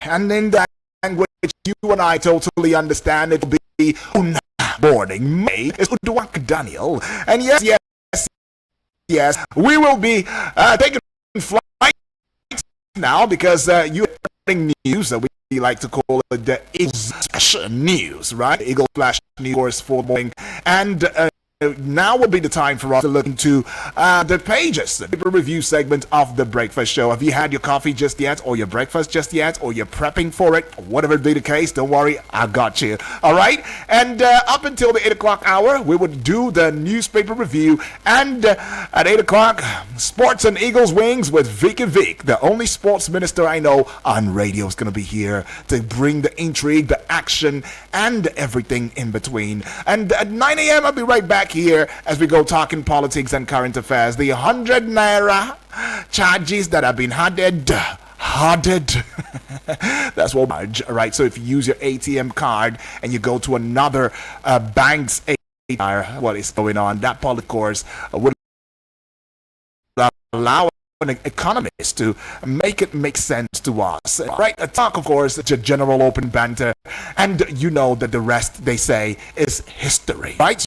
and in that language you and I totally understand, it will be morning. May is Uduak Daniel, and yes, we will be taking flight now because you are hearing news that we like to call it the Eagle Splash News, right? Eagle Splash News, of course, for the morning, and now will be the time for us to look into the pages, the paper review segment of the breakfast show. Have you had your coffee just yet, or your breakfast just yet, or you're prepping for it? Whatever be the case, don't worry, I got you. All right, and up until the 8 o'clock hour, we would do the newspaper review, and at 8 o'clock, Sports and Eagles Wings with Vicky Vic, the only sports minister I know on radio, is going to be here to bring the intrigue, the action, and everything in between. And at 9 a.m., I'll be right back here as we go talking politics and current affairs. The 100 naira charges that have been hardened. That's what, right? So if you use your ATM card and you go to another bank's ATM, what is going on? That policy course would allow an economist to make it make sense to us, right? A talk, of course, it's a general open banter, and you know that the rest, they say, is history, right?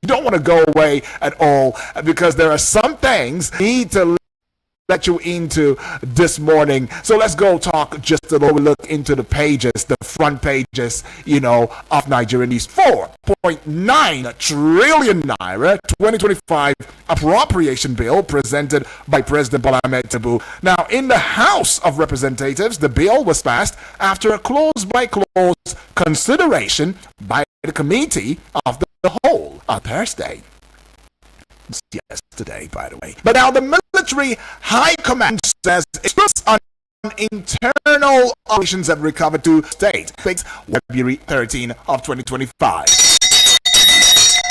You don't want to go away at all, because there are some things need to let you into this morning. So let's go talk just a little look into the pages, the front pages, of Nigerian News. 4.9 trillion naira 2025 appropriation bill presented by President Bola Ahmed Tinubu. Now, in the House of Representatives, the bill was passed after a clause-by-clause consideration by the Committee of the Whole on Thursday. Yesterday, by the way. But now the military high command says it's on internal operations have recovered to state. February 13 of 2025.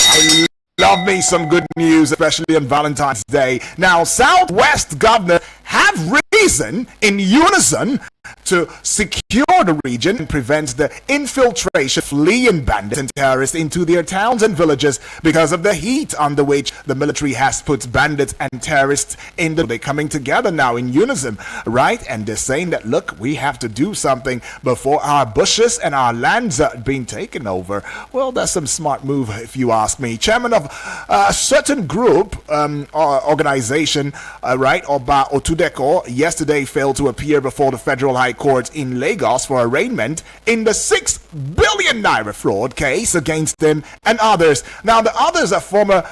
I love me some good news, especially on Valentine's Day. Now, Southwest governor have reason in unison to secure the region and prevent the infiltration of fleeing bandits and terrorists into their towns and villages because of the heat under which the military has put bandits and terrorists in. They're coming together now in unison, right? And they're saying that, look, we have to do something before our bushes and our lands are being taken over. Well, that's some smart move, if you ask me. Chairman of a certain group or organization, right, Oba Otudeko, yesterday failed to appear before the Federal High Court in Lagos for arraignment in the 6 billion naira fraud case against him and others. Now, the others are former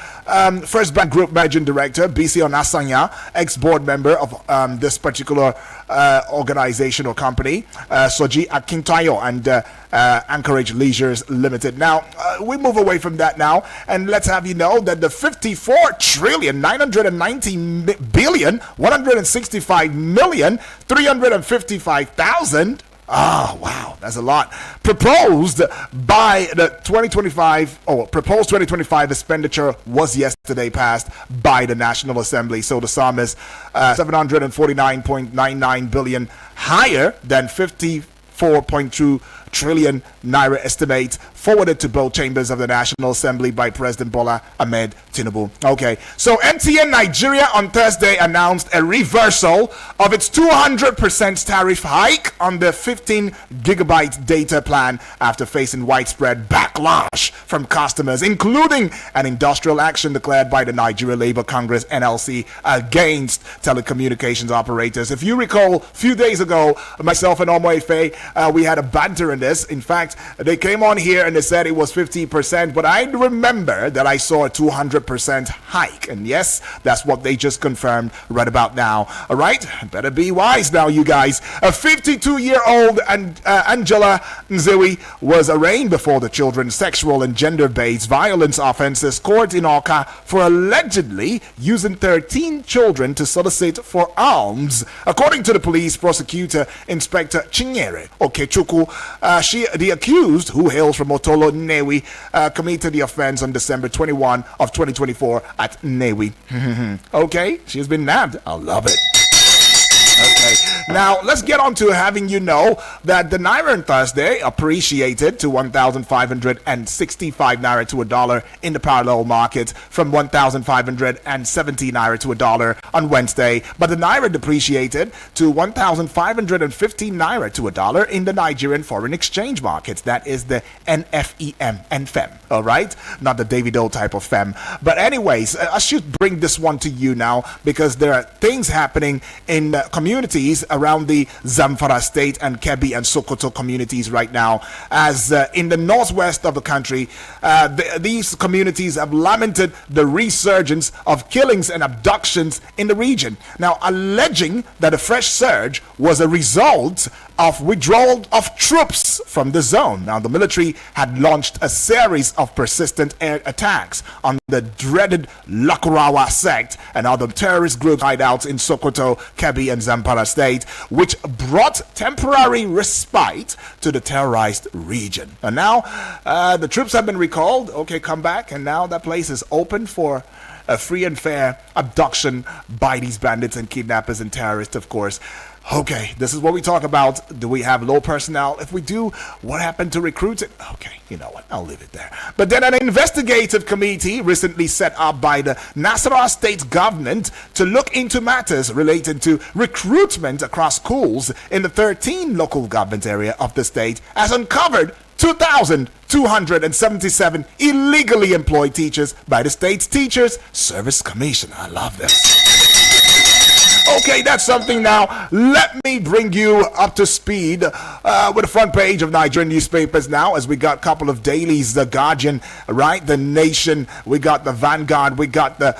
First Bank Group Managing Director BC Onasanya, ex-board member of this particular organization or company, Soji Akintayo, and Anchorage Leisures Limited. Now, we move away from that now, and let's have you know that the 54 trillion 990 billion 165 million 355,000. Oh, wow, that's a lot. Proposed by the 2025 expenditure was yesterday passed by the National Assembly. So the sum is 749.99 billion, higher than 54.2 trillion naira estimate forwarded to both chambers of the National Assembly by President Bola Ahmed Tinubu. Okay, so MTN Nigeria on Thursday announced a reversal of its 200% tariff hike on the 15 gigabyte data plan after facing widespread backlash from customers, including an industrial action declared by the Nigeria Labour Congress NLC against telecommunications operators. If you recall, a few days ago, myself and Omo Ife, we had a banter in this. In fact, they came on here and they said it was 50%, but I remember that I saw a 200% hike. And yes, that's what they just confirmed right about now. All right, better be wise now, you guys. A 52-year-old Angela Nzewi was arraigned before the Children's Sexual and Gender-Based Violence Offences Court in Awka for allegedly using 13 children to solicit for alms. According to the police prosecutor, Inspector Chinyere Okechukwu, the accused, who hails from Otolo Nnewi, committed the offense on December 21 of 2024 at Nnewi. Okay, she's been nabbed. I love it. Okay, Now, let's get on to having you know that the Naira on Thursday appreciated to 1,565 Naira to a dollar in the parallel market from 1,570 Naira to a dollar on Wednesday. But the Naira depreciated to 1,515 Naira to a dollar in the Nigerian foreign exchange markets. That is the NFEM, all right? Not the Davido type of FEM. But anyways, I should bring this one to you now because there are things happening in communities around the Zamfara state and Kebbi and Sokoto communities right now, as in the northwest of the country, these communities have lamented the resurgence of killings and abductions in the region. Now, alleging that a fresh surge was a result of withdrawal of troops from the zone. Now, the military had launched a series of persistent air attacks on the dreaded Lakurawa sect and other terrorist group hideouts in Sokoto, Kebbi, and Zamfara state, which brought temporary respite to the terrorized region. And now, the troops have been recalled. Okay, come back, and now that place is open for a free and fair abduction by these bandits and kidnappers and terrorists, of course. Okay, this is what we talk about. Do we have low personnel? If we do, what happened to recruiting? Okay, you know what? I'll leave it there. But then an investigative committee recently set up by the Nasarawa state government to look into matters related to recruitment across schools in the 13 local government area of the state has uncovered 2,277 illegally employed teachers by the state's Teachers Service Commission. I love this. Okay, that's something now. Let me bring you up to speed with the front page of Nigerian newspapers now, as we got a couple of dailies, The Guardian, right? The Nation, we got the Vanguard, we got the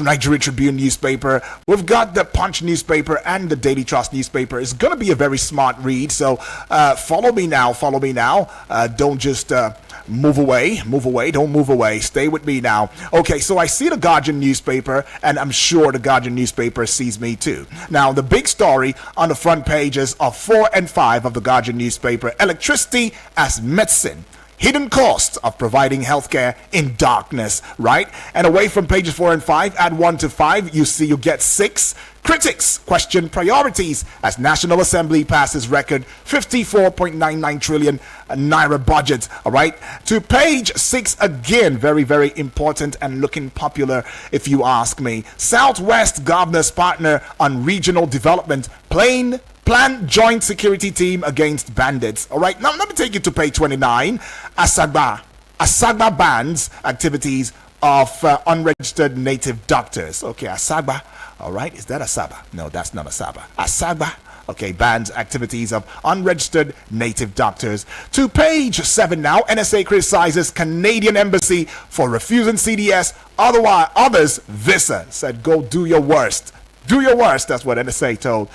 Nigeria Tribune newspaper, we've got the Punch newspaper and the Daily Trust newspaper. It's going to be a very smart read, so follow me now. Don't just move away, don't move away, stay with me now. Okay, so I see the Guardian newspaper, and I'm sure the Guardian newspaper sees me too. Now, the big story on the front pages of 4 and 5 of the Guardian newspaper: electricity as medicine. Hidden costs of providing healthcare in darkness, right? And away from pages 4 and 5, add 1 to 5, you get 6. Critics question priorities as National Assembly passes record 54.99 trillion Naira budget, all right? To page 6 again, very, very important and looking popular if you ask me. Southwest Governor's partner on regional development, plan joint security team against bandits. All right, now let me take you to page 29. Asagba bans activities of unregistered native doctors. Okay, Asagba. All right, is that Asaba? No, that's not Asaba. Asagba. Okay, bans activities of unregistered native doctors. To page 7 now. NSA criticizes Canadian embassy for refusing CDS. Others visa. Said, go do your worst. Do your worst. That's what NSA told,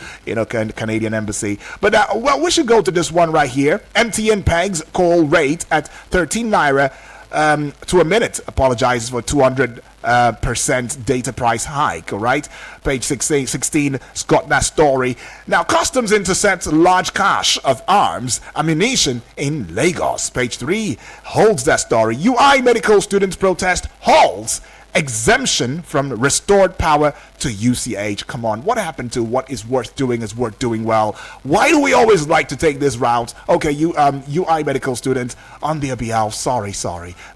Canadian embassy. But well, we should go to this one right here. MTN pegs call rate at 13 Naira to a minute. Apologizes for 200% data price hike. All right. Page 16 has got that story. Now, customs intercepts large cache of arms, ammunition in Lagos. Page 3 holds that story. UI medical students protest halts exemption from restored power to UCH. Come on, what happened to what is worth doing is worth doing well? Why do we always like to take this route? Okay, UI medical students, on their behalf, sorry.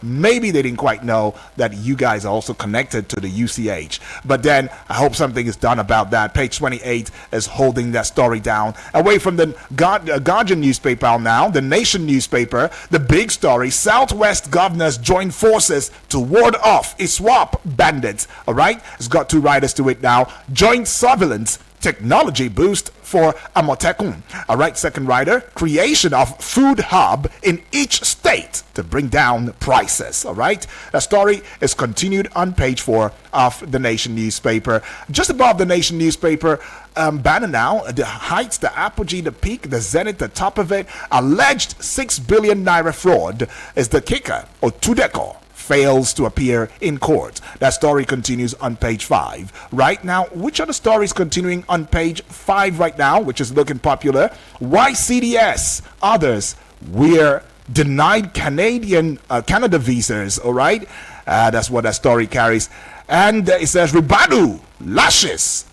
Maybe they didn't quite know that you guys are also connected to the UCH. But then I hope something is done about that. Page 28 is holding that story down. Away from the Guardian newspaper now, the Nation newspaper, the big story: Southwest governors join forces to ward off ISWAP bandits. All right, it's got 2 writers to it now. Joint surveillance technology boost for Amotekun. All right, second writer: creation of food hub in each state to bring down prices. All right, the story is continued on page 4 of the Nation newspaper. Just above the Nation newspaper banner now, the heights, the apogee, the peak, the zenith, the top of it, alleged 6 billion Naira fraud is the kicker, or Tudeko fails to appear in court. That story continues on page 5. Right now, which are the stories continuing on page 5 right now, which is looking popular? Why CDS? Others, we're denied Canada visas, all right? That's what that story carries. And it says, Ribadu lashes.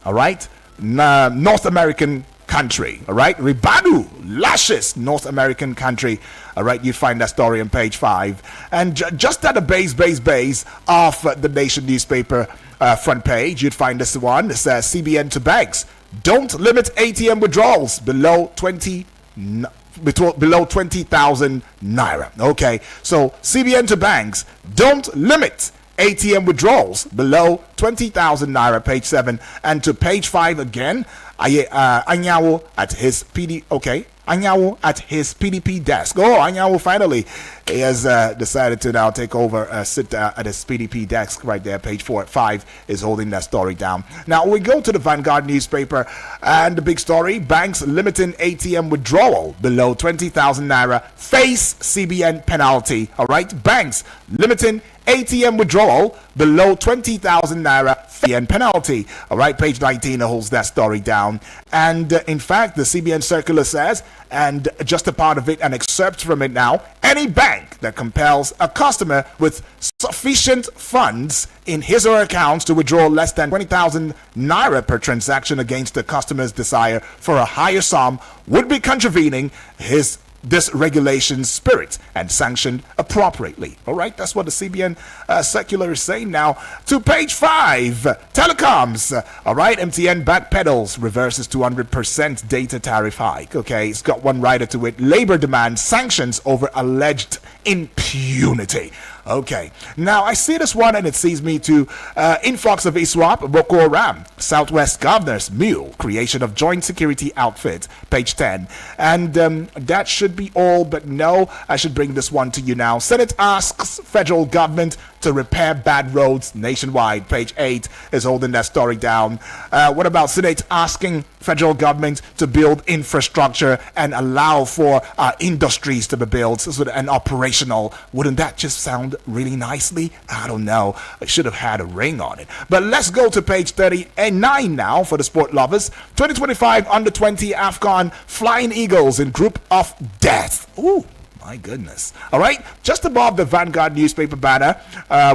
All right? North American country. All right, Ribadu, luscious North American country. All right, you find that story on page 5. And just at the base of the Nation newspaper front page, you'd find this one. It says CBN to banks, don't limit ATM withdrawals below 20,000 naira. Okay, so CBN to banks, don't limit ATM withdrawals below 20,000 naira, page 7. And to page 5 again, Anyanwu at his Anyanwu at his PDP desk. Oh, Anyanwu finally he has decided to now take over, sit at his PDP desk right there. Page 5 is holding that story down. Now we go to the Vanguard newspaper, and the big story: banks limiting ATM withdrawal below 20,000 naira face CBN penalty. All right, banks limiting ATM withdrawal below 20,000 naira CBN penalty. All right, page 19 holds that story down. And in fact, the CBN circular says, and just a part of it, an excerpt from it now: any bank that compels a customer with sufficient funds in his or her accounts to withdraw less than 20,000 naira per transaction against the customer's desire for a higher sum would be contravening this regulation's spirit and sanctioned appropriately. All right, that's what the CBN circular is saying. Now to page 5, telecoms. All right, MTN backpedals, reverses 200% data tariff hike. Okay, it's got one rider to it: labor demands sanctions over alleged impunity. Okay, now I see this one and it sees me to influx of ISWAP, Boko Haram, Southwest Governors, Mule, creation of joint security outfit, page 10. And that should be all, but no, I should bring this one to you now. Senate asks federal government to repair bad roads nationwide, page 8 is holding that story down. What about Senate asking federal government to build infrastructure and allow for industries to be built and operational? Wouldn't that just sound really nicely? I don't know. I should have had a ring on it. But let's go to page 39 now for the sport lovers. 2025 Under-20 AFCON Flying Eagles in Group of Death. Ooh, my goodness. All right, just above the Vanguard newspaper banner,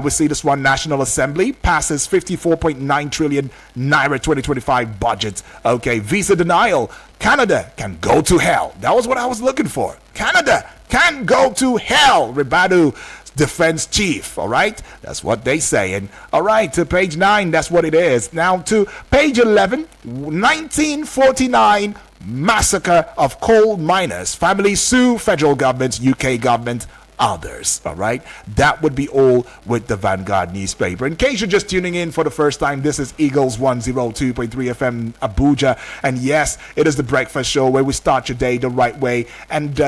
we see this one: National Assembly passes 54.9 trillion naira 2025 budget. Okay, visa denial. Canada can go to hell. That was what I was looking for. Canada can go to hell. Ribadu, defense chief. All right, that's what they saying. All right, to page 9, that's what it is. Now to page 11, 1949 massacre of coal miners. Families sue federal government, UK government, others. All right, that would be all with the Vanguard newspaper. In case you're just tuning in for the first time, this is Eagles 102.3 FM Abuja, and yes, it is the breakfast show where we start your day the right way, and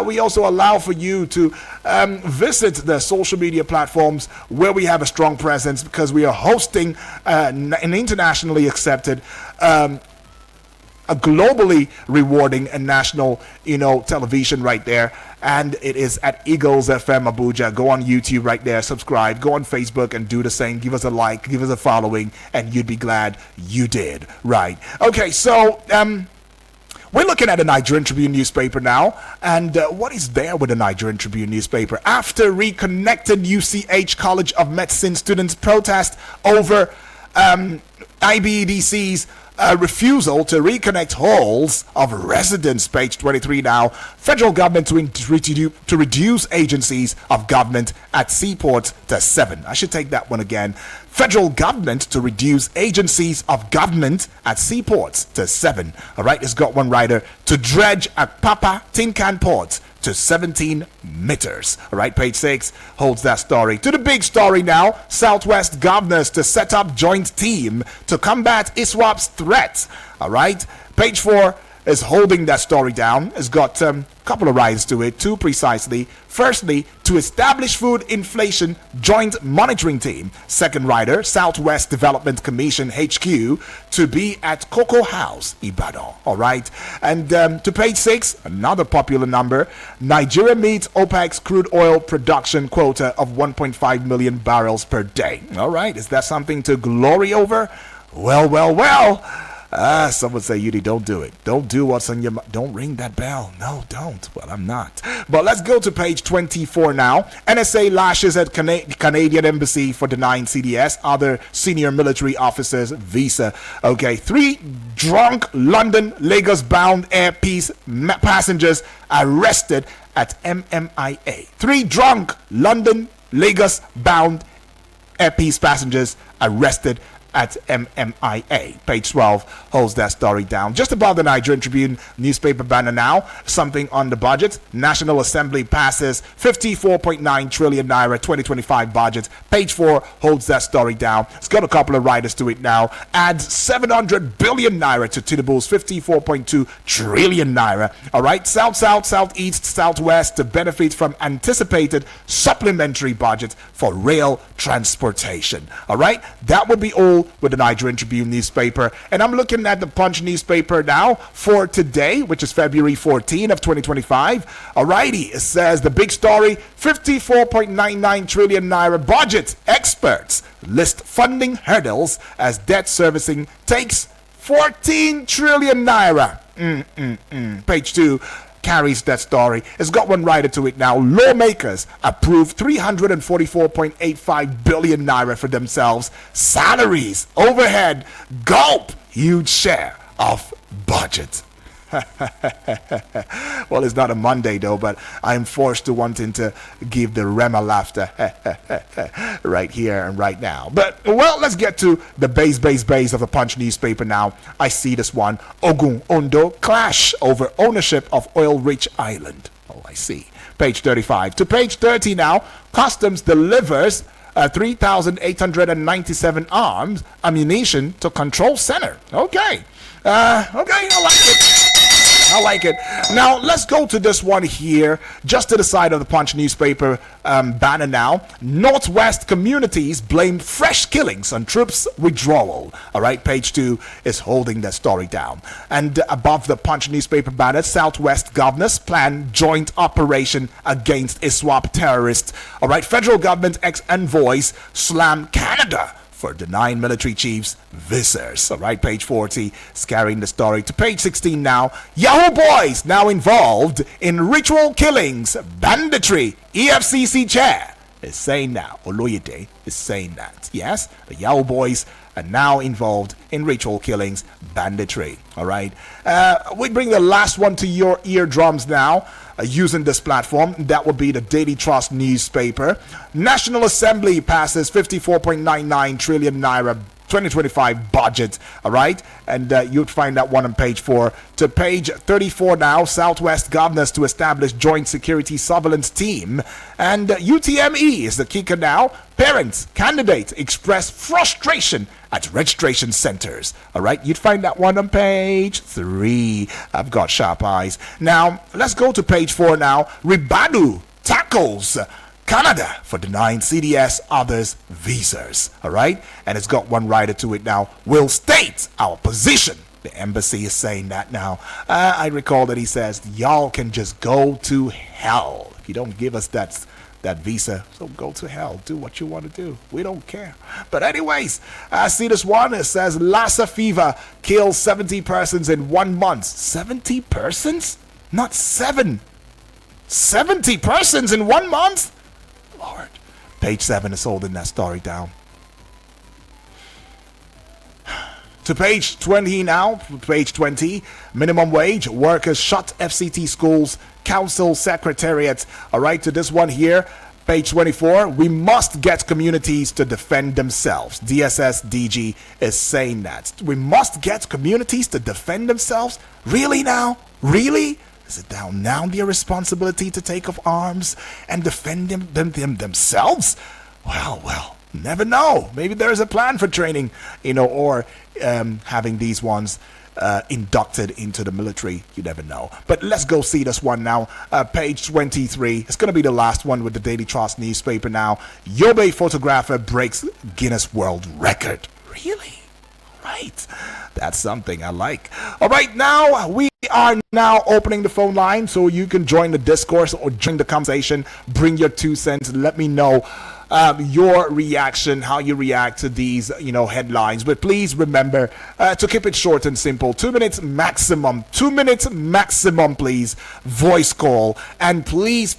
we also allow for you to visit the social media platforms where we have a strong presence, because we are hosting an internationally accepted a globally rewarding and national, television right there. And it is at Eagles FM Abuja. Go on YouTube right there, subscribe, go on Facebook and do the same. Give us a like, give us a following, and you'd be glad you did. Right. Okay, so we're looking at the Nigerian Tribune newspaper now, and what is there with the Nigerian Tribune newspaper? After reconnected UCH College of Medicine students protest over IBEDC's refusal to reconnect halls of residence, page 23 now. Federal government to reduce agencies of government at seaports to 7. I should take that one again. Federal government to reduce agencies of government at seaports to 7. All right, it's got one rider: to dredge at Papa Tin Can Port to 17 meters. All right, page 6 holds that story. To the big story now: Southwest Governors to set up joint team to combat ISWAP's threat. All right, page 4 is holding that story down. It's got a couple of riders to it, 2 precisely. Firstly, to establish food inflation joint monitoring team. Second rider, Southwest Development Commission HQ to be at Cocoa House, Ibadan. All right, and to page 6, another popular number: Nigeria meets OPEC's crude oil production quota of 1.5 million barrels per day. All right, is that something to glory over? Well. Someone say, Yudi, don't do it. Don't do what's on your mind. Don't ring that bell. No, don't. Well, I'm not. But let's go to page 24 now. NSA lashes at Canadian Embassy for denying CDS, other senior military officers, visa. Okay, 3 drunk London, Lagos-bound Air Peace passengers arrested at MMIA. 3 drunk London, Lagos-bound Air Peace passengers arrested at MMIA. Page 12 holds that story down. Just above the Nigerian Tribune newspaper banner now, something on the budget. National Assembly passes 54.9 trillion naira 2025 budget. Page 4 holds that story down. It's got a couple of riders to it now. Adds 700 billion naira to Tinubu's 54.2 trillion naira. All right, South, Southeast, Southwest to benefit from anticipated supplementary budget for rail transportation. All right, that would be all with the Nigerian Tribune newspaper. And I'm looking at the Punch newspaper now for today, which is February 14 of 2025. Alrighty, it says the big story, 54.99 trillion naira budget. Experts list funding hurdles as debt servicing takes 14 trillion naira. Page 2 carries that story. It's got one rider to it now. Lawmakers approve 344.85 billion naira for themselves. Salaries, overhead, gulp, huge share of budget. Well, it's not a Monday though, but I'm forced to wanting to give the Rema laughter right here and right now. But well, let's get to the base of the Punch newspaper now. I see this one. Ogun Ondo clash over ownership of oil-rich island. Oh, I see. Page 35 to page 30 now. Customs delivers 3,897 arms ammunition to control center. Okay, I like it. Now, let's go to this one here, just to the side of the Punch newspaper banner now. Northwest communities blame fresh killings on troops withdrawal. All right, page 2 is holding that story down. And above the Punch newspaper banner, Southwest governors plan joint operation against ISWAP terrorists. All right, federal government ex-envoys slam Canada for denying military chiefs visas. All right, page 40 is carrying the story to page 16 now. Yahoo boys now involved in ritual killings, banditry. EFCC chair is saying now. Oloyede is saying that. Yes, the Yahoo boys are now involved in ritual killings, banditry. All right, we bring the last one to your eardrums now. Using this platform, that would be the Daily Trust newspaper. National Assembly passes 54.99 trillion naira 2025 budget. All right, and you'd find that one on page 4 to page 34 now. Southwest governors to establish joint security surveillance team, and UTME is the kicker now. Parents, candidates express frustration at registration centers. All right, you'd find that one on page 3. I've got sharp eyes. Now, let's go to page 4 now. Ribadu tackles Canada for denying CDS others visas. All right, and it's got one rider to it now. Will state our position. The embassy is saying that now. I recall that he says, y'all can just go to hell if you don't give us that visa. So go to hell. Do what you want to do. We don't care. But anyways, I see this one. It says Lassa fever kills 70 persons in 1 month. 70 persons? Not 7. 70 persons in 1 month? Lord. Page 7 is holding that story down. To page 20 now, page 20, minimum wage, workers shut FCT schools, council secretariats. All right, to this one here, page 24, we must get communities to defend themselves. DSS DG is saying that. We must get communities to defend themselves? Really now? Really? Is it now their responsibility to take up arms and defend them themselves? Well. Never know. Maybe there's a plan for training, or having these ones inducted into the military. You never know. But let's go see this one now. Page 23. It's going to be the last one with the Daily Trust newspaper now. Yobe photographer breaks Guinness World Record. Really? Right. That's something I like. All right, now we are now opening the phone line so you can join the discourse or join the conversation. Bring your 2 cents. Let me know your reaction, how you react to these, headlines. But please remember to keep it short and simple. 2 minutes maximum. 2 minutes maximum, please. Voice call. And please,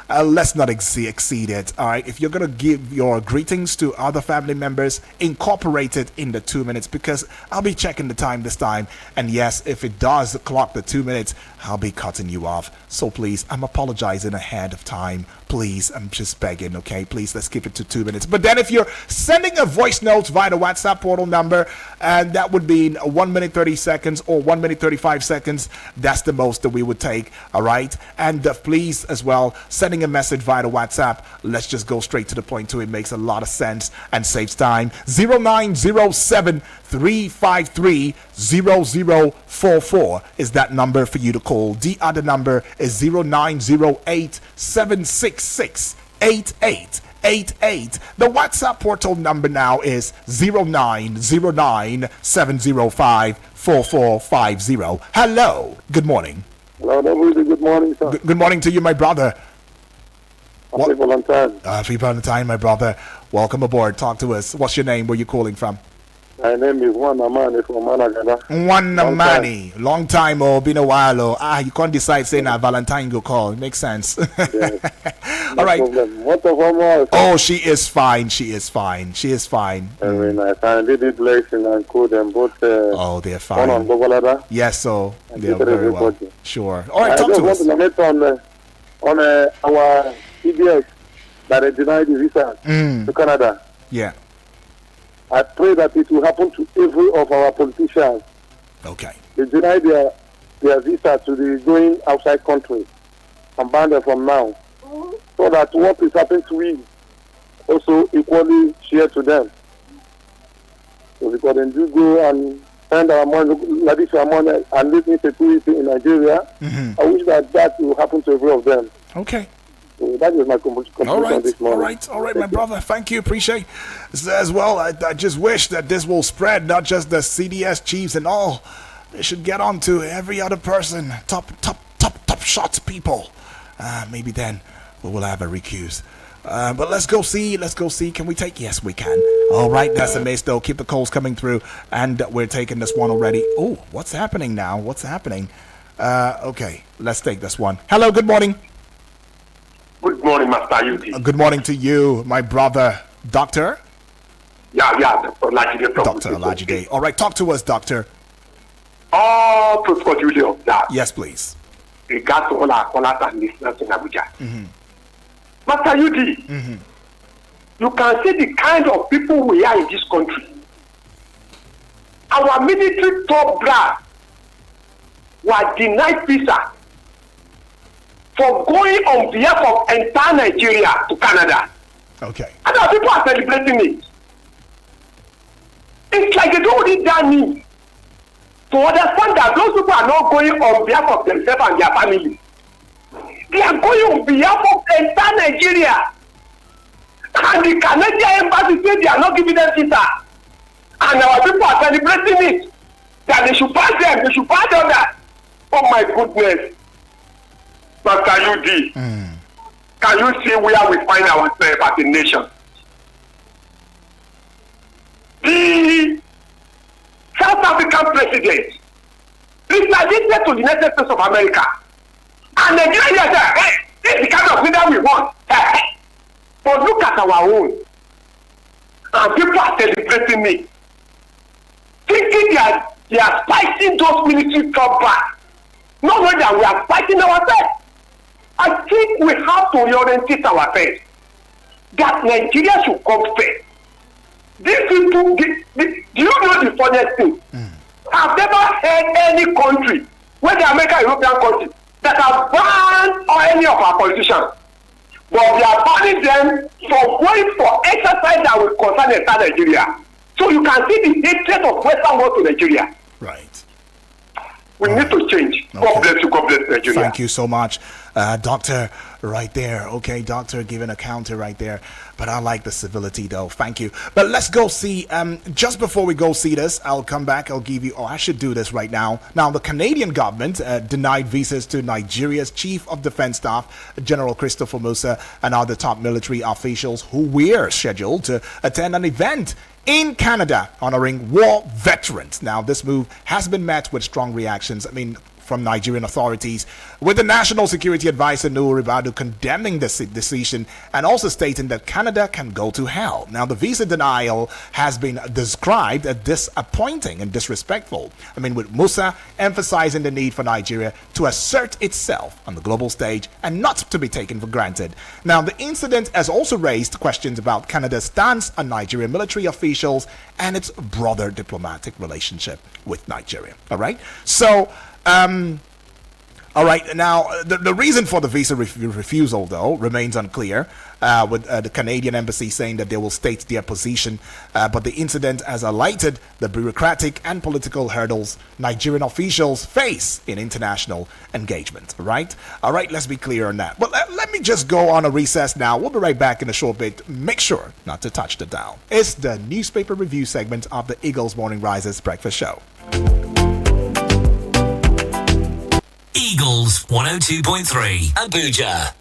let's not exceed it. All right. If you're going to give your greetings to other family members, incorporate it in the 2 minutes, because I'll be checking the time this time. And yes, if it does clock the 2 minutes, I'll be cutting you off. So please, I'm apologizing ahead of time. Please, I'm just begging, okay? Please, let's keep it to 2 minutes. But then if you're sending a voice note via the WhatsApp portal number, and that would be 1 minute 30 seconds or 1 minute 35 seconds, that's the most that we would take, all right? And please, as well, sending a message via the WhatsApp, let's just go straight to the point too. It makes a lot of sense and saves time. 0907 353 0044 is that number for you to call. The other number is 0908 766 8888. The WhatsApp portal number now is 0909 705 4450. Hello. Good morning. Hello, good morning, sir. Good morning to you, my brother. Happy Valentine. Happy Valentine, my brother. Welcome aboard. Talk to us. What's your name? Where are you calling from? My name is Juan Amani from Managana. Juan Amani. Long time, been a while. You can't decide saying a Valentine go call. It makes sense. Yes. All right. What of her? Oh, she is fine. Very nice. And they did blessing and cool them both. They're fine. On Bogolada. Yes, so they're very well. Sure. All right, talk to us. I just want to on our CBS that they denied the visa to Canada. Yeah. I pray that it will happen to every of our politicians. Okay. They deny their visa to the going outside country and ban them from now. So that what is happening to we also equally share to them. So because they do go and spend our money, lavish our money and live in security in Nigeria, I wish that will happen to every of them. Okay. So that is my conclusion this morning. All right, my brother. Thank you. Appreciate it as well. I just wish that this will spread, not just the CDS chiefs and all. They should get on to every other person. Top shots people. Maybe then we will have a recuse. But let's go see. Can we take? Yes, we can. All right, that's amazing though. Keep the calls coming through. And we're taking this one already. Oh, what's happening now? Okay, let's take this one. Hello, good morning. Good morning, Master Yudi. Good morning to you, my brother. Doctor? Yeah, Dr. Olajide. Dr. Olajide. All right, talk to us, doctor. Oh, Professor Julio. Yes, please. Regards to all our callers and listeners in Abuja. Master Yudi, you can see the kind of people we are in this country. Our military top brass were denied visa for going on behalf of entire Nigeria to Canada. Okay. And our people are celebrating it. It's like they don't need that need to understand that those people are not going on behalf of themselves and their family. They are going on behalf of entire Nigeria. And the Canadian embassy said they are not giving them visa. And our people are celebrating it. That they should pass them, they should pass others. Oh my goodness. Master UD, can you see where we find ourselves as a nation? The South African president is addicted to the United States of America. And Nigeria said, hey, this is the kind of leader we want. But look at our own. And people are celebrating it. Thinking they are fighting those military top back. Not knowing that we are fighting ourselves. I think we have to reorientate ourselves. That Nigeria should come first. These people, do you know the funniest thing? I've never heard any country, whether American or European country, that have banned or any of our politicians. But they are banning them for going for exercise that will concern entire Nigeria. So you can see the hatred of Western world to Nigeria. Right. We need to change. Okay. God bless you. God bless Nigeria. Thank you so much, Doctor. Right there. Okay, Doctor, giving a counter right there. But I like the civility, though. Thank you. But let's go see. Just before we go see this, I'll come back. I'll give you. Oh, I should do this right now. Now, the Canadian government denied visas to Nigeria's Chief of Defense Staff, General Christopher Musa, and other top military officials who were scheduled to attend an event in Canada honoring war veterans. Now, this move has been met with strong reactions. From Nigerian authorities, with the National Security Advisor Nuhu Ribadu condemning this decision and also stating that Canada can go to hell. Now, the visa denial has been described as disappointing and disrespectful. With Musa emphasizing the need for Nigeria to assert itself on the global stage and not to be taken for granted. Now, the incident has also raised questions about Canada's stance on Nigerian military officials and its broader diplomatic relationship with Nigeria. All right. So, all right, now the reason for the visa refusal, though, remains unclear, with the Canadian embassy saying that they will state their position, but the incident has highlighted the bureaucratic and political hurdles Nigerian officials face in international engagement, right? All right, let's be clear on that. But let me just go on a recess now. We'll be right back in a short bit. Make sure not to touch the dial. It's the newspaper review segment of the Eagles Morning Risers Breakfast Show. Eagles 102.3 Abuja.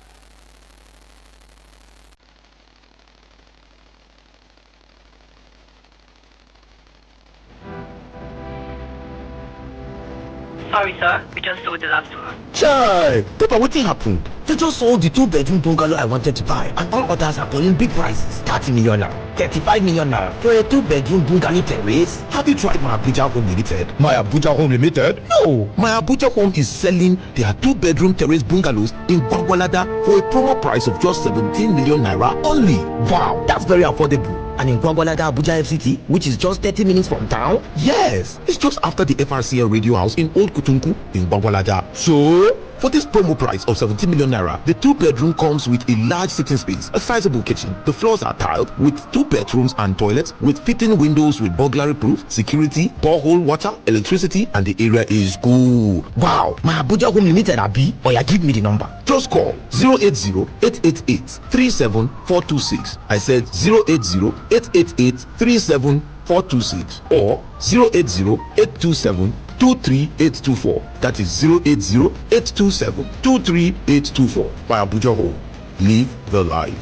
Sorry, sir. We just sold the last one. Chai! Papa, what happened? They just sold the 2-bedroom bungalow I wanted to buy, and all others are calling big prices. 30 million naira, 35 million naira for a 2-bedroom bungalow terrace. Have you tried my Abuja Home Limited? My Abuja Home Limited? No! My Abuja Home is selling their 2-bedroom terrace bungalows in Gwagwalada for a promo price of just 17 million naira only. Wow, that's very affordable. And in Gwagwalada, Abuja FCT, which is just 30 minutes from town? Yes, it's just after the FRCL radio house in Old Kutunku in Gwagwalada. So, for this promo price of 17 million naira, the 2-bedroom comes with a large sitting space, a sizable kitchen. The floors are tiled with 2 bedrooms and toilets with fitting windows with burglary proof, security, borehole water, electricity, and the area is cool. Wow, my Abuja Home Limited, Abi, or give me the number. Just call 080-888-37426. I said 080-888-37426 or 080-827-23824. That is 080-827-23824. By Abuja Home. Live the life.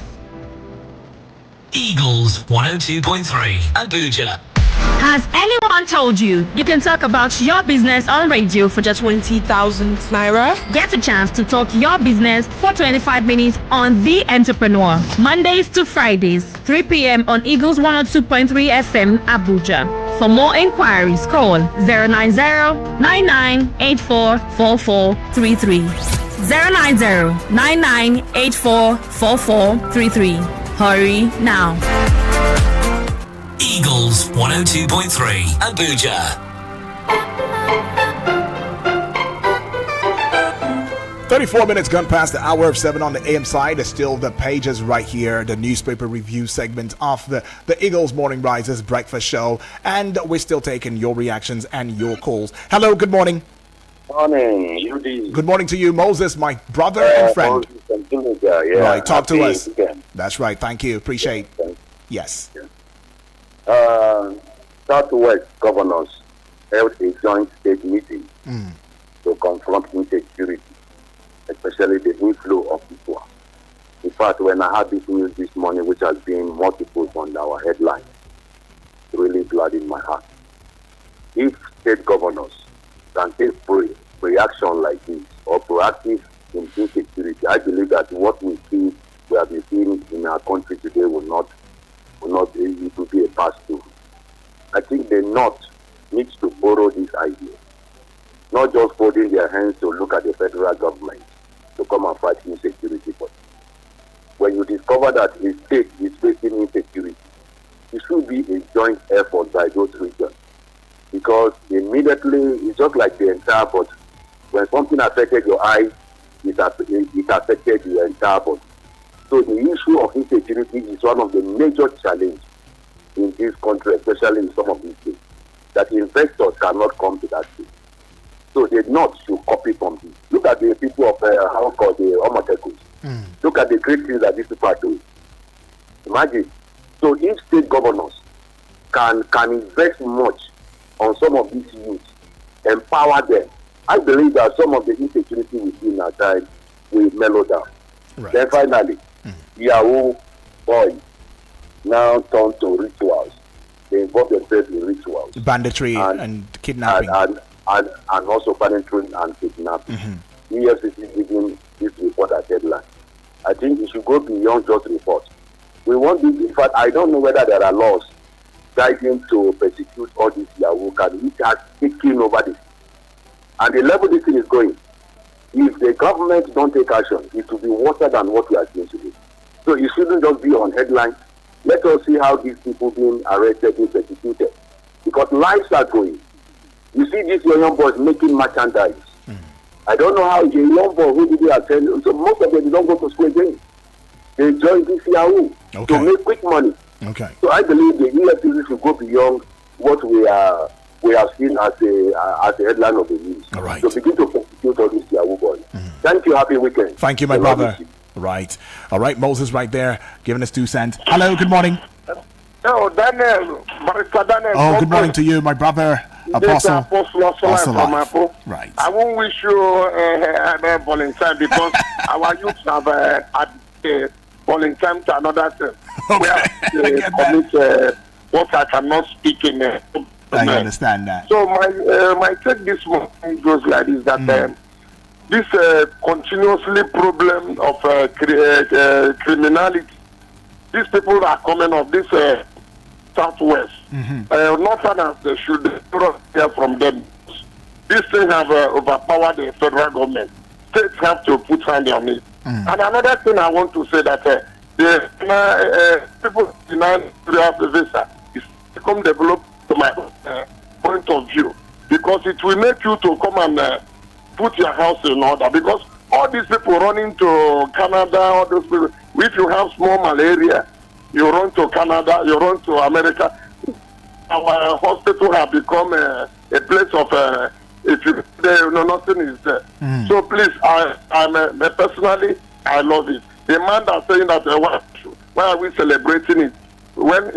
Eagles 102.3 Abuja. Has anyone told you you can talk about your business on radio for just 20,000 naira? Get a chance to talk your business for 25 minutes on The Entrepreneur. Mondays to Fridays, 3 p.m. on Eagles 102.3 FM Abuja. For more inquiries, call 090-9984-4433. 090-9984-4433. Hurry now. Eagles 102.3 Abuja. "34 minutes gone past the hour of 7 on the AM side. There's still the pages right here, the newspaper review segment of the Eagles Morning Risers Breakfast Show. And we're still taking your reactions and your calls. Hello, good morning. Morning, UD. Good morning to you, Moses, my brother and friend. Right, talk to us. That's right, thank you, appreciate. Yes. Southwest governors held a joint state meeting to confront insecurity, especially the inflow of people. In fact, when I had this news this morning, which has been multiple on our headline, it really gladdened my heart. If state governors can take reaction like this or proactive in insecurity, I believe that what we have been seeing in our country today will not it will be a pass through. I think the North needs to borrow this idea, not just folding their hands to look at the federal government to come and fight insecurity. But when you discover that a state is facing insecurity, it should be a joint effort by those regions, because immediately it's just like the entire body. When something affected your eyes, it affected the entire body. So the issue of insecurity is one of the major challenges in this country, especially in some of these states, that investors cannot come to that state. So the North should copy from this. Look at the people of how called the Omotekus. Look at the great things that these people are doing. Imagine. So if state governors can invest much on some of these youths, empower them, I believe that some of the insecurity within our time will mellow down. Right. Then finally, Yahoo boys now turn to rituals. They involve themselves in rituals. Banditry and kidnapping. And also banditry and kidnapping. EFCC giving this report a deadline. I think it should go beyond just report. We want this. In fact, I don't know whether there are laws guiding to persecute all these Yahoo cards which are taking over this. And the level this thing is going, if the government don't take action, it will be worse than what we are seeing today. So it shouldn't just be on headlines. Let us see how these people being arrested, being persecuted. Because lives are going. You see these young boys making merchandise. I don't know how the young boy who did they attend. So most of them don't go to school again. They join this Yahoo to make quick money. Okay. So I believe the EFCC should go beyond what we have seen as a headline of the news. All right. So begin to prosecute all these Yahoo boys. Thank you. Happy weekend. Thank you, my brother. Right. All right, Moses right there giving us 2 cents. Hello, good morning. Oh, Daniel, Barrister Daniel. Oh, good morning to you, my brother, Apostle. Apostle. Right. I won't wish you a Valentine because our youth have had Valentine to another thing. Okay. Where they commit what I cannot speak in. I understand that. So my take this morning goes like this, that this continuously problem of criminality, these people are coming of this southwest. Northerners, they should hear from them. These things have overpowered the federal government. States have to put hand on it. And another thing I want to say that the people in the visa is become developed to my point of view, because it will make you to come and put your house in order, because all these people running to Canada, all those people, if you have small malaria, you run to Canada, you run to America. Our hospital have become a place of if you there, nothing is there. So please, I personally, I love it. The man that's saying that why are we celebrating it when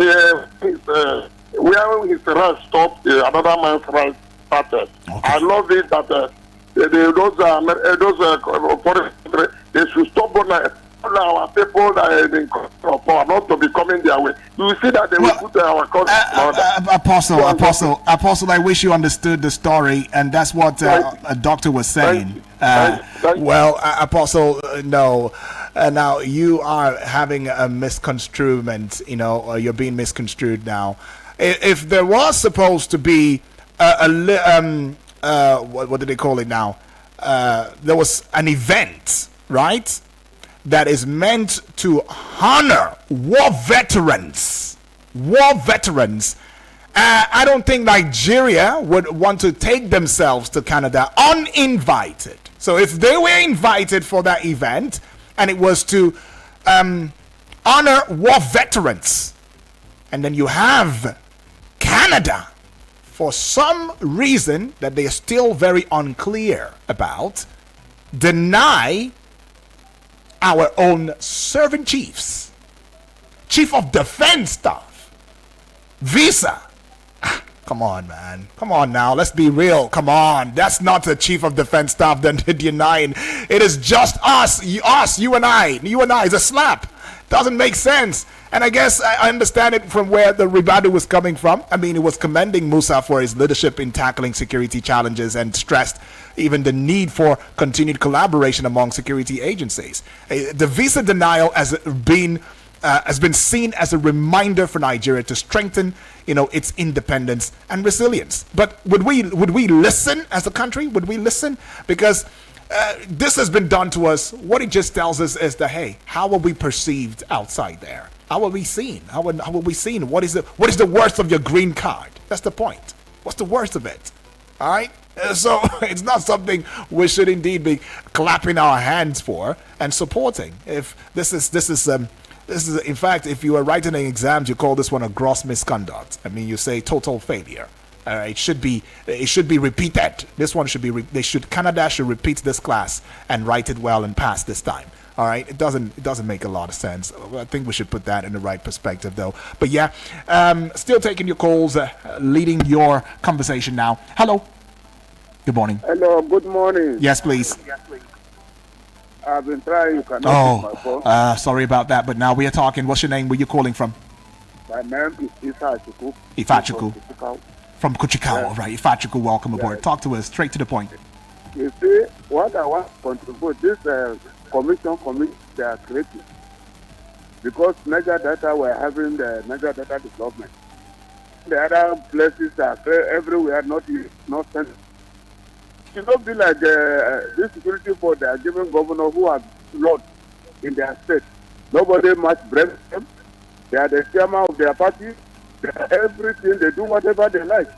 where his right stopped, another man's right started. I love it that they should stop on our people that are in power not to be coming their way. You see that they will put our country in order. Apostle, I wish you understood the story, and that's what a doctor was saying. Thank you. Well, Apostle, no. Now you are having a misconstruement, or you're being misconstrued now. If there was supposed to be what do they call it now? There was an event, right, that is meant to honor war veterans. I don't think Nigeria would want to take themselves to Canada uninvited. So if they were invited for that event, and it was to honor war veterans, and then you have Canada, for some reason that they are still very unclear about, deny our own serving chiefs, chief of defense staff, visa. Come on, man. Come on now. Let's be real. Come on. That's not the chief of defense staff that denying. It is just us, you and I. You and I is a slap. Doesn't make sense. And I guess I understand it from where the rebuttal was coming from. I mean, it was commending Musa for his leadership in tackling security challenges and stressed even the need for continued collaboration among security agencies. The visa denial has been seen as a reminder for Nigeria to strengthen, its independence and resilience. But would we listen as a country? Would we listen? Because this has been done to us. What it just tells us is that, hey, how are we perceived outside there? How are we seen? How are we seen? What is the worst of your green card? That's the point. What's the worst of it? All right. So it's not something we should indeed be clapping our hands for and supporting. If this is in fact, if you are writing an exam, you call this one a gross misconduct. I mean, you say total failure. It should be repeated. This one should be. Canada should repeat this class and write it well and pass this time. All right, it doesn't make a lot of sense. I think we should put that in the right perspective, though. But yeah, still taking your calls, leading your conversation now. Hello. Good morning. Hello, good morning. Yes, please. I've been trying. You cannot use my phone. Sorry about that, but now we are talking. What's your name? Where you calling from? My name is Ifachuku. Ifachuku. From Kuchikau. Yeah. All right, Ifachuku, welcome aboard. Talk to us, straight to the point. You see, what I want to contribute, this commission they are creating. Because Niger Delta, we're having the Niger Delta development. The other places are everywhere, not sent. It should not be like this security force they are giving governor who have lot in their state. Nobody must blame them. They are the chairman of their party. They are everything. They do whatever they like.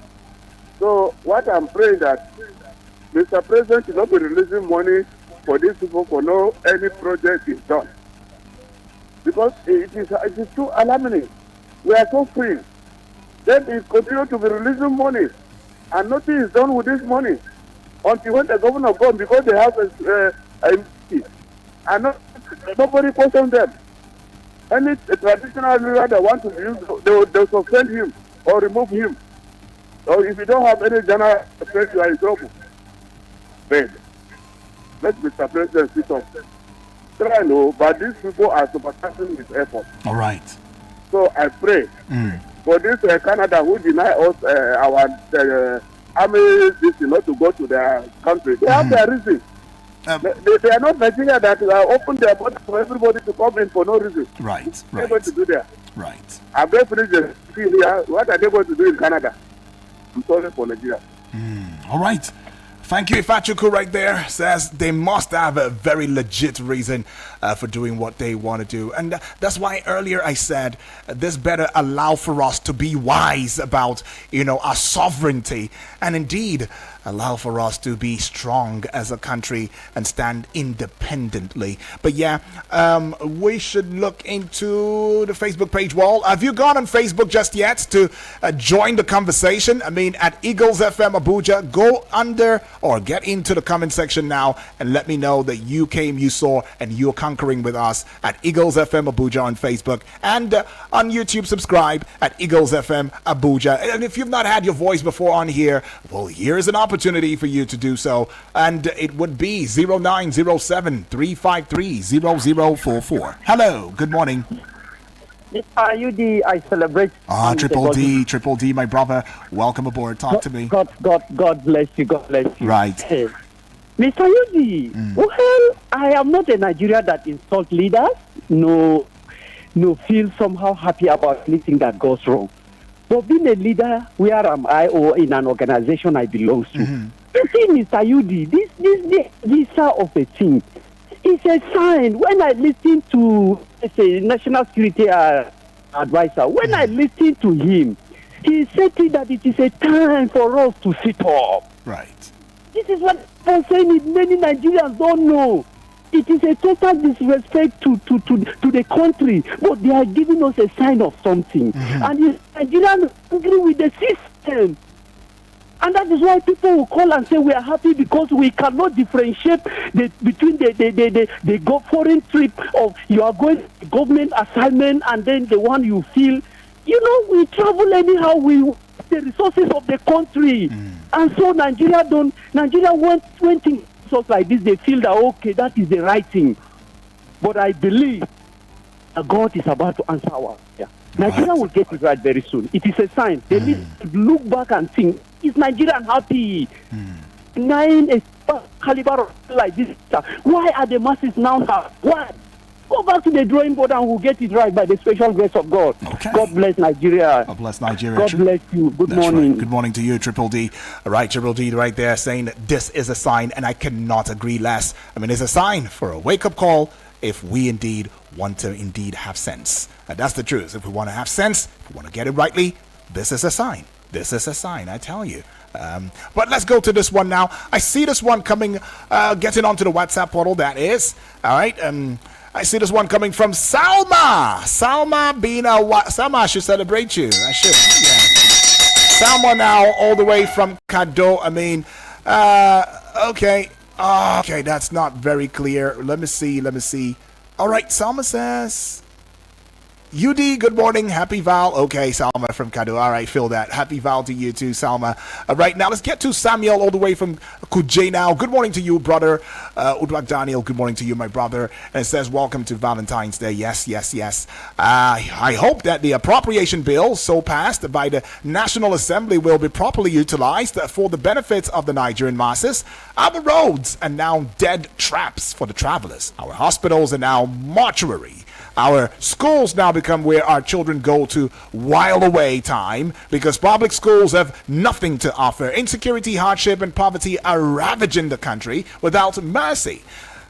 So what I'm praying that Mr. President should not be releasing money for these people for no any project is done. Because it is too alarming. We are so free. Then he continue to be releasing money. And nothing is done with this money. Until when the governor gone, because they have a and nobody questions them. Any traditional leader that want to use, they will suspend him or remove him. Or if you don't have any general affairs, you are in trouble. But let Mr. President sit up. Try no, but these people are superseding his effort. All right. So I pray for this Canada who deny us our army this not to go to their country. They have their reason. They are not Nigeria that open their borders for everybody to come in for no reason. Right. What are they going to do there? Right. I've just finished the field here. What are they going to do in Canada? I'm sorry for Nigeria. All right. Thank you, Ifachuku, right there. Says they must have a very legit reason for doing what they want to do. And that's why earlier I said this better allow for us to be wise about, our sovereignty. And indeed, allow for us to be strong as a country and stand independently. But yeah, we should look into the Facebook page wall. Have you gone on Facebook just yet to join the conversation? I mean, at Eagles FM Abuja, go under or get into the comment section now and let me know that you came, you saw, and you're conquering with us at Eagles FM Abuja on Facebook, and on YouTube, subscribe at Eagles FM Abuja. And if you've not had your voice before on here, well, here's an opportunity for you to do so, and it would be 0907-353-0044. Hello, good morning. UD, I celebrate. Triple D, my brother. Welcome aboard. Talk to me. God bless you. God bless you. Right. Hey. Mr. UD, well, I am not a Nigerian that insults leaders. No, feel somehow happy about anything that goes wrong. But being a leader, where am I, or in an organization I belong to? You see, Mr. UD, this visa of a thing is a sign. When I listen to, say, National Security Advisor, when I listen to him, he said that it is a time for us to sit up. Right. This is what I'm saying. Many Nigerians don't know. It is a total disrespect to the country, but they are giving us a sign of something. And the Nigerians agree with the system. And that is why people will call and say we are happy because we cannot differentiate between the foreign trip of you are going government assignment and then the one you feel. We travel anyhow. We the resources of the country, and so Nigeria when things like this, they feel that okay, that is the right thing. But I believe that God is about to answer our prayer. Nigeria will get it right very soon. It is a sign. They need to look back and think, is Nigeria happy? Nine a caliber like this. Why are the masses now happy? Why? Go back to the drawing board and we'll get it right by the special grace of God. Okay. God bless Nigeria. God bless Nigeria. God bless you. Good morning. Right. Good morning to you, Triple D. All right, Triple D right there saying that this is a sign, and I cannot agree less. I mean, it's a sign for a wake-up call if we indeed want to have sense. That's the truth. If we want to have sense, if we want to get it rightly, this is a sign. This is a sign, I tell you. But let's go to this one now. I see this one coming, getting onto the WhatsApp portal, that is. All right. I see this one coming from Salma. Salma, I should celebrate you. I should. Yeah. Salma now, all the way from Kado. I mean, okay. Okay, that's not very clear. Let me see. All right, Salma says, UD, good morning. Happy Val. Okay, Salma from Kadu. All right, feel that. Happy Val to you too, Salma. All right, now let's get to Samuel all the way from Kuje now. Good morning to you, brother. Udwak Daniel, good morning to you, my brother. And it says, welcome to Valentine's Day. Yes. I hope that the appropriation bill so passed by the National Assembly will be properly utilized for the benefits of the Nigerian masses. Our roads are now dead traps for the travelers. Our hospitals are now mortuary. Our schools now become where our children go to while away time because public schools have nothing to offer. Insecurity, hardship, and poverty are ravaging the country without mercy.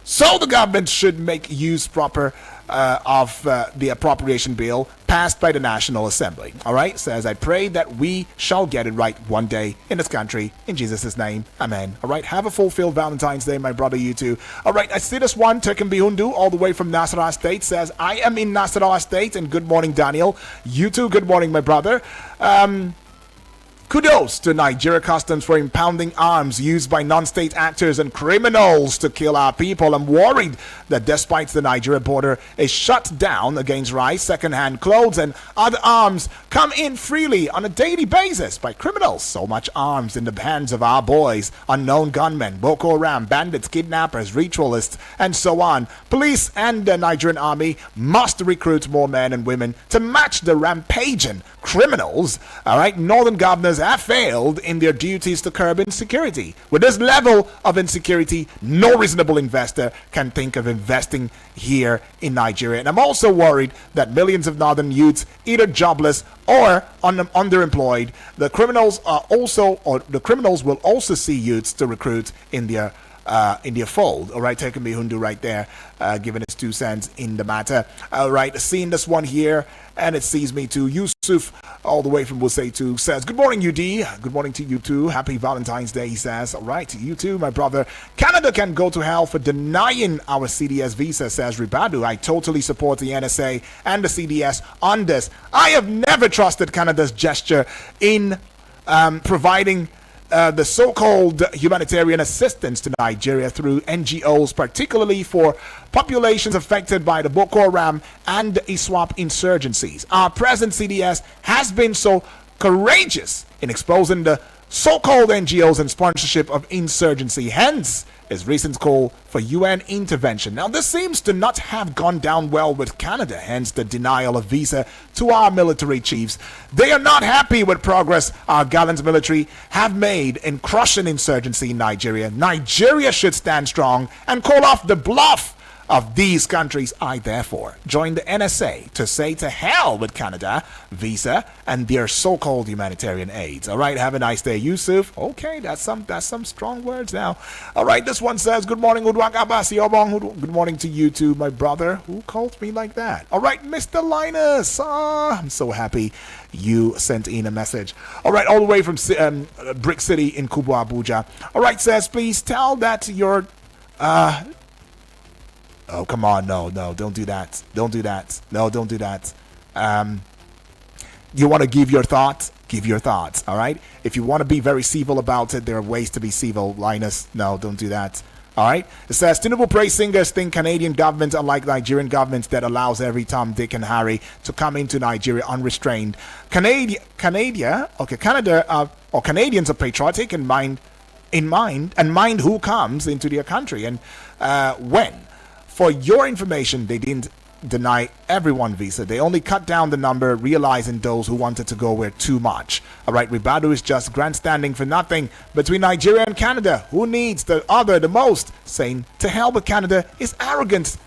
So the government should make use proper of the appropriation bill passed by the National Assembly. All right, says, I pray that we shall get it right one day in this country. In Jesus' name, amen. All right, have a fulfilled Valentine's Day, my brother, you too. All right, I see this one, Tekin Bihundu, all the way from Nasarawa State, says, I am in Nasarawa State, and good morning, Daniel. You too, good morning, my brother. Kudos to Nigeria Customs for impounding arms used by non-state actors and criminals to kill our people. I'm worried that despite the Nigeria border is shut down against rice, second-hand clothes, and other arms come in freely on a daily basis by criminals. So much arms in the hands of our boys, unknown gunmen, Boko Haram, bandits, kidnappers, ritualists, and so on. Police and the Nigerian army must recruit more men and women to match the rampaging criminals. All right, northern governors have failed in their duties to curb insecurity. With this level of insecurity, no reasonable investor can think of investing here in Nigeria. And I'm also worried that millions of northern youths, either jobless or underemployed, the criminals will also see youths to recruit in their fold. All right, taking me Hundu right there, giving his 2 cents in the matter. All right, seeing this one here, and it sees me too. Yusuf, all the way from Wuseitu, says, good morning, UD. Good morning to you too. Happy Valentine's Day, he says. All right, you too, my brother. Canada can go to hell for denying our CDS visa, says Ribadu. I totally support the NSA and the CDS on this. I have never trusted Canada's gesture in providing the so-called humanitarian assistance to Nigeria through NGOs, particularly for populations affected by the Boko Haram and the ISWAP insurgencies. Our present CDS has been so courageous in exposing the so-called NGOs and sponsorship of insurgency. Hence, his recent call for UN intervention. Now, this seems to not have gone down well with Canada, hence the denial of visa to our military chiefs. They are not happy with progress our gallant military have made in crushing insurgency in Nigeria. Nigeria should stand strong and call off the bluff of these countries. I therefore join the NSA to say to hell with Canada, visa, and their so-called humanitarian aids. All right, have a nice day, Yusuf. Okay, that's some strong words now. All right, this one says, good morning, Udwak Abasi Obong. Good morning to you too, my brother. Who called me like that? All right, Mr. Linus. I'm so happy you sent in a message. All right, all the way from Brick City in Kubwa, Abuja. All right, says, please tell that your oh, come on. No, don't do that. Don't do that. No, don't do that. You want to give your thoughts? Give your thoughts, all right? If you want to be very civil about it, there are ways to be civil, Linus. No, don't do that. All right? It says, Tinubu praise singers think Canadian government, unlike Nigerian governments that allows every Tom, Dick, and Harry to come into Nigeria unrestrained. Canada, or Canadians are patriotic and mind who comes into their country and when. For your information, they didn't deny everyone visa. They only cut down the number, realizing those who wanted to go were too much. All right, Ribadu is just grandstanding for nothing between Nigeria and Canada. Who needs the other the most? Saying to hell with Canada is arrogance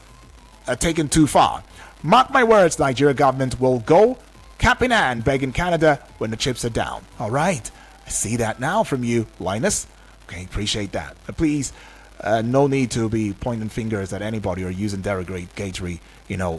taken too far. Mark my words, Nigeria government will go cap in hand begging Canada when the chips are down. All right, I see that now from you, Linus. Okay, appreciate that. But please, no need to be pointing fingers at anybody or using derogatory,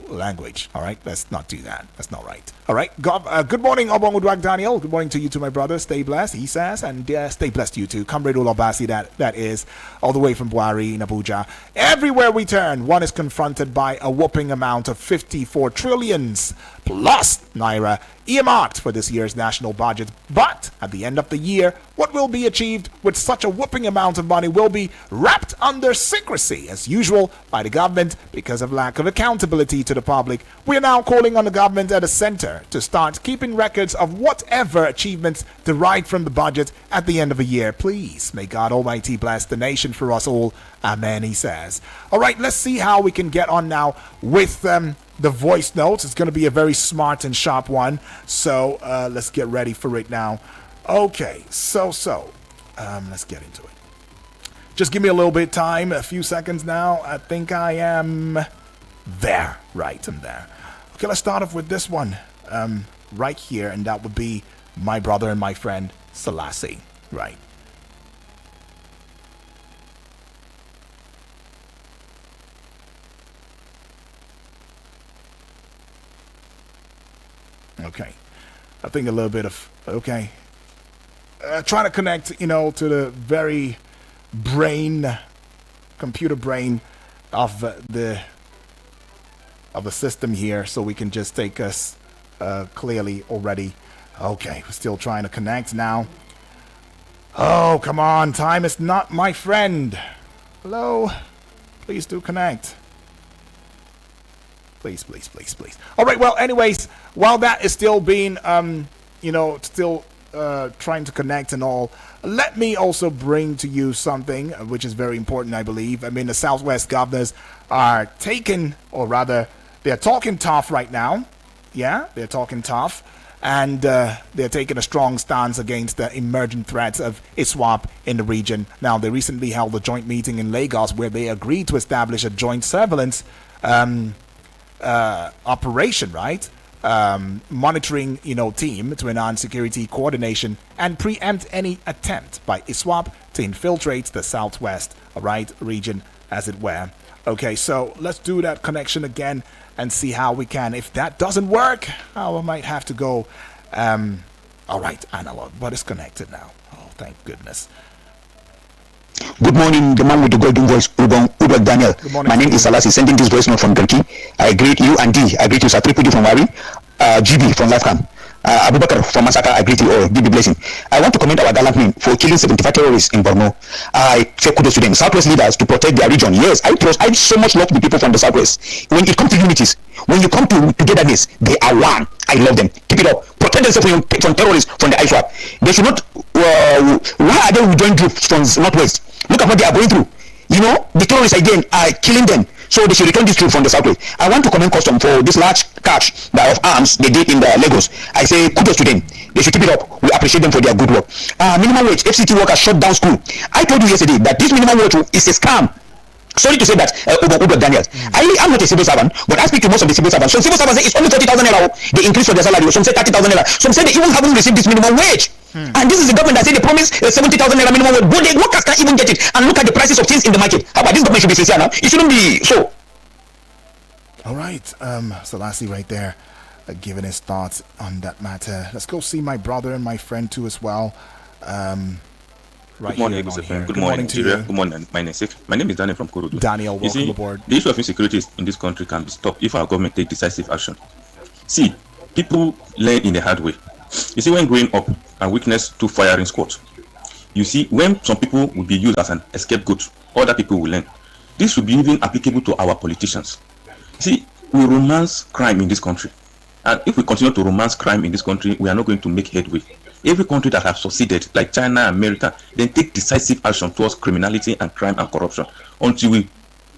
language. All right, let's not do that. That's not right. All right. Good morning, Obong Udwak Daniel. Good morning to you too, my brother. Stay blessed, he says, and stay blessed you too. Comrade Ulobasi, that is all the way from Buhari in Abuja. Everywhere we turn, one is confronted by a whopping amount of 54 trillions plus naira earmarked for this year's national budget. But at the end of the year, what will be achieved with such a whopping amount of money will be wrapped under secrecy, as usual, by the government because of lack of accountability to the public. We are now calling on the government at the center to start keeping records of whatever achievements derived from the budget at the end of a year. Please, may God Almighty bless the nation for us all. Amen, he says. All right, let's see how we can get on now with the voice notes. It's going to be a very smart and sharp one. So let's get ready for it now. Okay, so let's get into it. Just give me a little bit of time, a few seconds now. I think I am there. Right, I'm there. Okay, let's start off with this one right here, and that would be my brother and my friend Selassie. Right. Okay, I think a little bit of, okay. Trying to connect, to the very computer brain of the system here, so we can just take us clearly already. Okay, we're still trying to connect now. Oh, come on, time is not my friend. Hello, please do connect. Please. All right, well, anyways, while that is still being, still trying to connect and all, let me also bring to you something which is very important, I believe. I mean, the Southwest governors are taking, or rather, they're talking tough right now. Yeah, they're talking tough. And they're taking a strong stance against the emerging threats of ISWAP in the region. Now, they recently held a joint meeting in Lagos where they agreed to establish a joint surveillance operation, right? Monitoring, team to enhance security coordination and preempt any attempt by ISWAP to infiltrate the Southwest, region, as it were. Okay, so let's do that connection again and see how we can. If that doesn't work, I might have to go, all right, analog, but it's connected now. Oh, thank goodness. Good morning, the man with the golden voice, Udo Daniel. My name is Selassie, sending this voice note from Turkey. I greet you and D. I greet you, Sir Triple D from Wari, GB from Lifecam, Abubakar from Masaka. I greet you all. Give the blessing. I want to commend our gallant men for killing 75 terrorists in Borno. I say kudos to them. Southwest leaders to protect their region. Yes, I so much love the people from the Southwest. When it comes to unities, when you come to togetherness, they are one. I love them. Keep it up. Protect themselves from terrorists from the ISWAP. They should not. Why are they withdrawing troops from Northwest? Look at what they are going through. The terrorists again are killing them. So they should return this troops from the Southwest. I want to commend custom for this large catch of arms they did in the Lagos. I say kudos to them. They should keep it up. We appreciate them for their good work. Minimum wage, FCT workers shut down school. I told you yesterday that this minimum wage is a scam. Sorry to say that, Udo Daniel. I am not a civil servant, but I speak to most of the civil servants. Some civil servants say it's only 30,000 naira. They increase for their salary. Some say 30,000 naira. Some say they even haven't received this minimum wage. And this is the government that say they promise 70,000 naira minimum wage, but the workers can't even get it. And look at the prices of things in the market. How about this government should be sincere now? It shouldn't be so. All right, Selassie right there, giving his thoughts on that matter. Let's go see my brother and my friend too as well. Good morning, Good morning, Nigeria. Good morning, my name is Daniel from Kurudu. Daniel, welcome aboard. The issue of insecurity in this country can be stopped if our government take decisive action. See, people learn in the hard way. You see, when growing up and witness two firing squads, you see, when some people will be used as an scapegoat, other people will learn. This should be even applicable to our politicians. See, we romance crime in this country. And if we continue to romance crime in this country, we are not going to make headway. Every country that have succeeded, like China, America, then take decisive action towards criminality and crime and corruption. Until we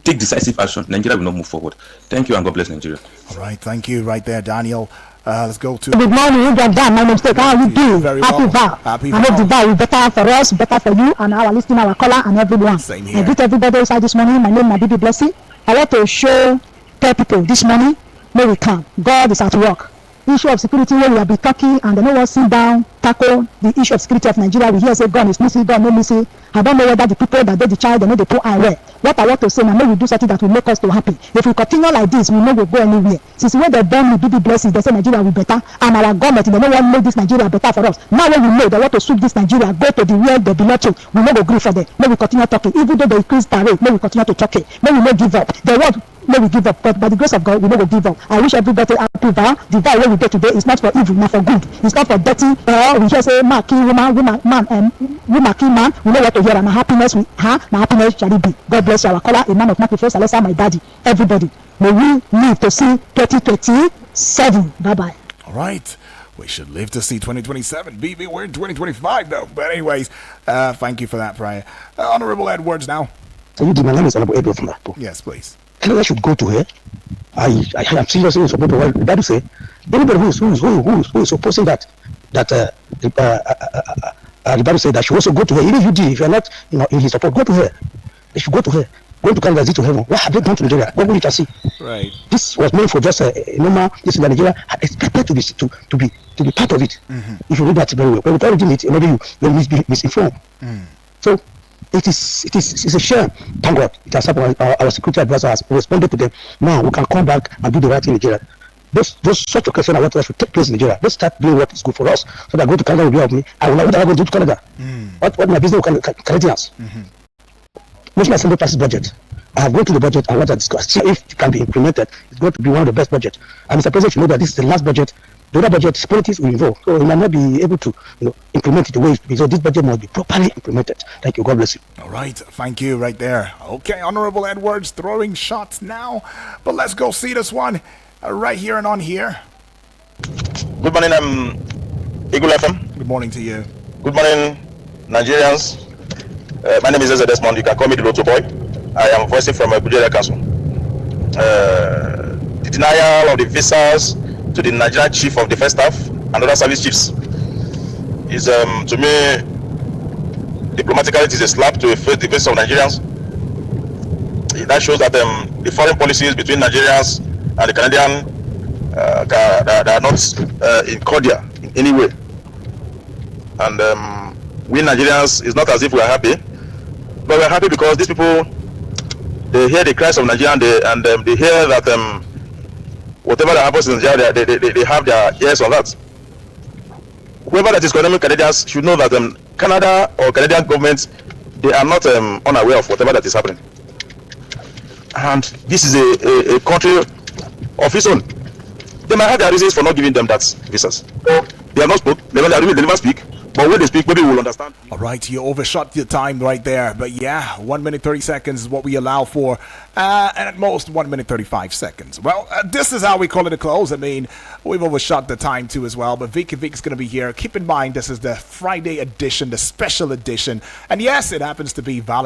take decisive action, Nigeria will not move forward. Thank you and God bless Nigeria. All right, thank you right there, Daniel. Let's go to... Good morning, my name is How are you doing? Very Happy well. Val. Happy I know Val. the Val is better for us, better for you, and our listener, our caller, and everyone. Same here. I greet everybody inside this morning. My name is Nabibi Blessing. I want to tell people this morning, may we come. God is at work. Issue of security where we have been talking and they know what sit down, tackle the issue of security of Nigeria. We hear say God is missing, God no missing. I don't know whether the people that did the child, they know they put eye where. What I want to say now, may we do something that will make us to happy. If we continue like this, we know we'll go anywhere. Since when they born with BB blessings, they say Nigeria will be better, and our government, they know what make this Nigeria better for us. Now when we know they want to sweep this Nigeria, go to the where they belong to, we know go agree for them. May we continue talking, even though they increase the rate, may we continue to talk it. May we not give up. They want may we give up, but by the grace of God, we never give up. I wish everybody happy vow. The vow wey we get today is not for evil, not for good. It's not for dirty. We hear say man kill woman, woman kill man. We know what to hear. And happiness with her, my happiness shall it be. God bless you. Our caller, a man of Mark first, Alessa, my daddy. Everybody, may we live to see 2027. Bye bye. All right. We should live to see 2027. BB, we're in 2025 though. But anyways, thank you for that, Prior. Honorable Edwards now. So you demand is Honorable Edwards from that. Yes, please. Canada should go to her. I am seriously in support of what the Bible say. Anybody who is opposing that the Bible said that should also go to her. Even if you are not in his support, go to her. They should go to her. Going to Canada is it to heaven. What have they done to Nigeria? What will you can see? Right. This was meant for just a normal. This is Nigeria. I expected to be part of it. If you read that very well, but without reading it, maybe you will be misinformed. So it's a shame. Thank God it has happened. Our security advisor has responded to them. Now we can come back and do the right thing in Nigeria. Those such occasions are what should take place in Nigeria. Let's start doing what is good for us. So that I go to Canada will be help me. I will not go to Canada. What my business with Canadians? National Assembly passes budget. I have gone to the budget and want to discuss. See if it can be implemented. It's going to be one of the best budgets. And Mr. President should know that this is the last budget. The other budget, politics will involve. So he might not be able to implement it the way it should be. So this budget must be properly implemented. Thank you. God bless you. All right. Thank you right there. Okay, Honorable Edwards throwing shots now. But let's go see this one right here and on here. Good morning, Eagle FM. Good morning to you. Good morning, Nigerians. My name is Eze Desmond. You can call me the Lotto Boy. I am voicing from Abuja Council. The denial of the visas to the Nigerian Chief of Defence Staff and other service chiefs is, to me, diplomatically, it is a slap to the face of Nigerians. That shows that the foreign policies between Nigerians and the Canadian they are not in cordial in any way. And we Nigerians, it's not as if we are happy, but we are happy because these people, they hear the cries of Nigeria and they hear that whatever that happens in Nigeria, they have their ears on that. Whoever that is condemning Canadians should know that Canada or Canadian government, they are not unaware of whatever that is happening. And this is a country of its own. They might have their reasons for not giving them that visas. They have not spoken, they never speak. But when they speak, maybe we'll understand. All right, you overshot your time right there. But yeah, 1 minute 30 seconds is what we allow for. And at most 1 minute 35 seconds. Well, this is how we call it a close. I mean, we've overshot the time too as well. But Vicky Vic's going to be here. Keep in mind, this is the Friday edition, the special edition. And yes, it happens to be Valentine's